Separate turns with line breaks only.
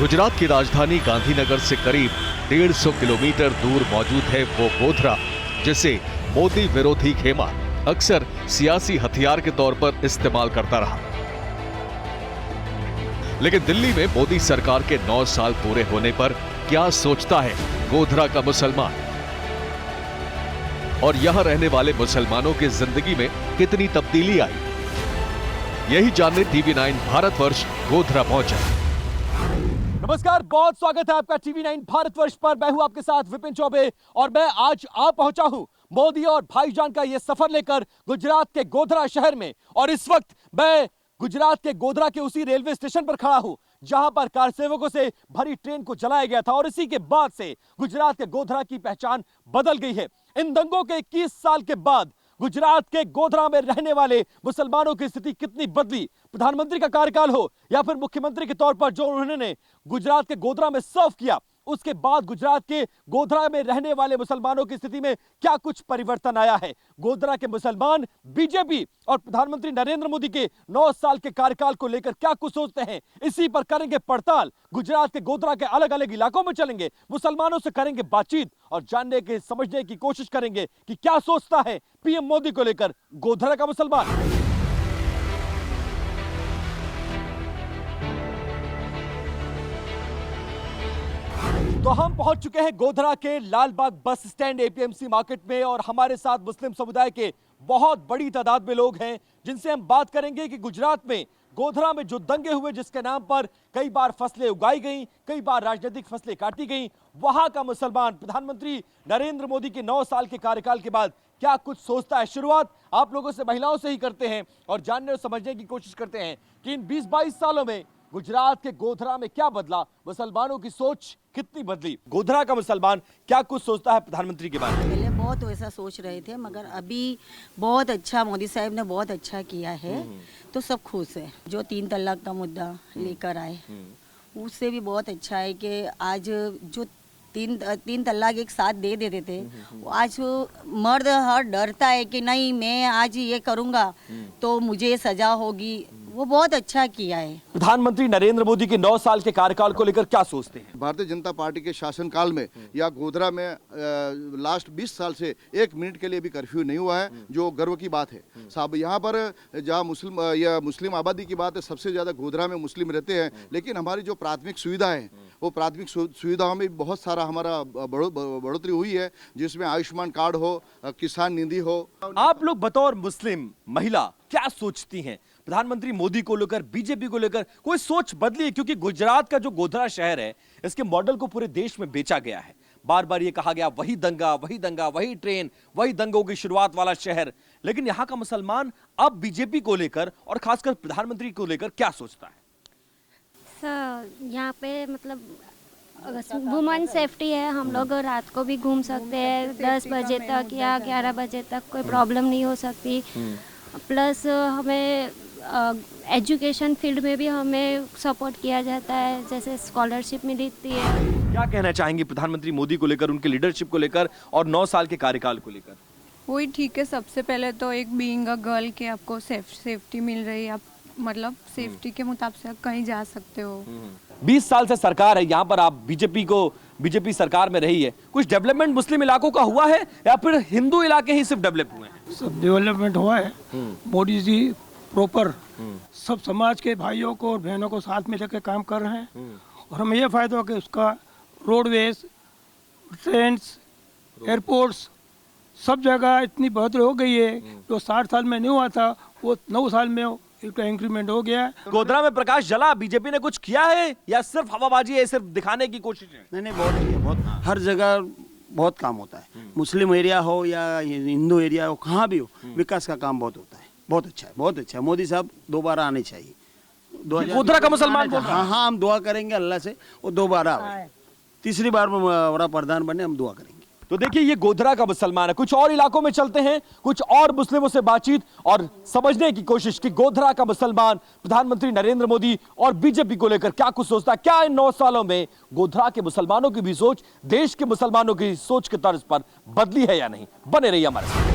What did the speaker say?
गुजरात की राजधानी गांधीनगर से करीब 150 किलोमीटर दूर मौजूद है वो गोधरा, जिसे मोदी विरोधी खेमा अक्सर सियासी हथियार के तौर पर इस्तेमाल करता रहा। लेकिन दिल्ली में मोदी सरकार के 9 साल पूरे होने पर क्या सोचता है गोधरा का मुसलमान, और यहां रहने वाले मुसलमानों की जिंदगी में कितनी तब्दीली आई, यही जानने TV9 भारतवर्ष गोधरा पहुंचा।
नमस्कार, बहुत स्वागत है आपका TV9 भारतवर्ष पर। मैं हूं आपके साथ विपिन चौबे और मैं आज आ पहुंचा हूं मोदी और भाईजान का यह सफर लेकर गुजरात के गोधरा शहर में। और इस वक्त मैं गुजरात के गोधरा के उसी रेलवे स्टेशन पर खड़ा हूं जहां पर कार सेवकों से भरी ट्रेन को जलाया गया था, और इसी के बाद से गुजरात के गोधरा की पहचान बदल गई है। इन दंगों के 21 साल के बाद गुजरात के गोधरा में रहने वाले मुसलमानों की स्थिति कितनी बदली। प्रधानमंत्री का कार्यकाल हो या फिर मुख्यमंत्री के तौर पर जो उन्होंने गुजरात के गोधरा में सर्व किया, उसके बाद गुजरात के गोधरा में रहने वाले मुसलमानों की स्थिति में क्या कुछ परिवर्तन आया है। गोधरा के मुसलमान बीजेपी और प्रधानमंत्री नरेंद्र मोदी के 9 साल के कार्यकाल को लेकर क्या कुछ सोचते हैं, इसी पर करेंगे पड़ताल। गुजरात के गोधरा के अलग अलग इलाकों में चलेंगे, मुसलमानों से करेंगे बातचीत और जानने के समझने की कोशिश करेंगे कि क्या सोचता है पीएम मोदी को लेकर गोधरा का मुसलमान। तो हम पहुंच चुके हैं गोधरा के Lalbagh bus stand APMC market में, और हमारे साथ मुस्लिम समुदाय के बहुत बड़ी तादाद में लोग हैं जिनसे हम बात करेंगे कि गुजरात में गोधरा में जो दंगे हुए, जिसके नाम पर कई बार फसलें उगाई गई, कई बार राजनीतिक फसलें काटी गई, वहां का मुसलमान प्रधानमंत्री नरेंद्र मोदी के 9 साल के कार्यकाल के बाद क्या कुछ सोचता है। शुरुआत आप लोगों से, महिलाओं से ही करते हैं और जानने और समझने की कोशिश करते हैं कि इन 20-22 सालों में गुजरात के गोधरा में क्या बदला, मुसलमानों की सोच कितनी बदली, गोधरा का मुसलमान क्या कुछ सोचता है प्रधानमंत्री के बारे में।
पहले बहुत वैसा सोच रहे थे, मगर अभी बहुत अच्छा, मोदी साहब ने बहुत अच्छा किया है, तो सब खुश है। जो 3 तलाक का मुद्दा लेकर आए, उससे भी बहुत अच्छा है कि आज जो तीन तलाक एक साथ दे देते थे, आज मर्द हर डरता है कि नहीं मैं आज ये करूँगा तो मुझे सजा होगी। वो बहुत अच्छा किया है।
प्रधानमंत्री नरेंद्र मोदी के 9 साल के कार्यकाल को लेकर क्या सोचते हैं।
भारतीय जनता पार्टी के शासनकाल में या गोधरा में लास्ट 20 साल से 1 मिनट के लिए भी कर्फ्यू नहीं हुआ है, जो गर्व की बात है साहब। यहाँ पर जहाँ मुस्लिम आबादी की बात है, सबसे ज़्यादा गोधरा में मुस्लिम रहते हैं, लेकिन हमारी जो प्राथमिक सुविधा है वो प्राथमिक सुविधाओं में बहुत सारा हमारा बढ़ोतरी हुई है, जिसमें आयुष्मान कार्ड हो, किसान निधि हो।
आप लोग बतौर मुस्लिम महिला क्या सोचती हैं प्रधानमंत्री मोदी को लेकर, बीजेपी को लेकर? कोई सोच बदली है? क्योंकि गुजरात का जो गोधरा शहर है, इसके मॉडल को पूरे देश में बेचा गया है। बार बार ये कहा गया वही दंगा, वही ट्रेन, वही दंगों की शुरुआत वाला शहर। लेकिन यहाँ का मुसलमान अब बीजेपी को लेकर और खासकर प्रधानमंत्री को लेकर क्या सोचता है?
सर, यहाँ पे मतलब वुमेन सेफ्टी है, हम लोग रात को भी घूम सकते हैं 10 बजे तक या 11 बजे तक, कोई प्रॉब्लम नहीं हो सकती। प्लस हमें एजुकेशन फील्ड में भी हमें सपोर्ट किया जाता है, जैसे स्कॉलरशिप मिलती है।
क्या कहना चाहेंगे प्रधानमंत्री मोदी को लेकर, उनके लीडरशिप को लेकर और 9 साल के कार्यकाल को लेकर?
वही ठीक है। सबसे पहले तो एक बीइंग अ गर्ल के आपको सेफ्टी मिल रही है, आप मतलब सेफ्टी के मुताबिक से कहीं जा सकते हो।
20 साल से सरकार है यहाँ पर, आप बीजेपी सरकार में रही है, कुछ डेवलपमेंट मुस्लिम इलाकों का हुआ है या फिर हिंदू इलाके ही सिर्फ डेवलप हुए हैं?
सब डेवलपमेंट हुआ है। मोदी जी प्रॉपर सब समाज के भाइयों को और बहनों को साथ में लेकर काम कर रहे हैं, और हमें यह फायदा हो कि उसका रोडवेज, ट्रेन्स, एयरपोर्ट्स, सब जगह इतनी बढ़ोतरी हो गई है जो 60 साल में नहीं हुआ था, वो 9 साल में इसका इंक्रीमेंट हो गया है।
गोधरा में प्रकाश जला, बीजेपी ने कुछ किया है या सिर्फ हवाबाजी है, सिर्फ दिखाने की कोशिश है?
नहीं, बहुत किया, बहुत। हर जगह बहुत काम होता है, मुस्लिम एरिया हो या हिंदू एरिया हो, कहाँ भी हो, विकास का काम बहुत होता है। बहुत अच्छा है, बहुत अच्छा है। मोदी साहब दोबारा आने चाहिए।
गोधरा का मुसलमान बोल रहा है।
हाँ, हम दुआ करेंगे अल्लाह से वो दोबारा आए, तीसरी बार बड़ा प्रधान बने, हम दुआ करेंगे।
तो देखिए, ये गोधरा का मुसलमान है। कुछ और इलाकों में चलते हैं, कुछ और मुस्लिमों से बातचीत और समझने की कोशिश कि गोधरा का मुसलमान प्रधानमंत्री नरेंद्र मोदी और बीजेपी को लेकर क्या कुछ सोचता है। क्या इन 9 सालों में गोधरा के मुसलमानों की भी सोच देश के मुसलमानों की सोच के तर्ज पर बदली है या नहीं? बने रहिए हमारे साथ।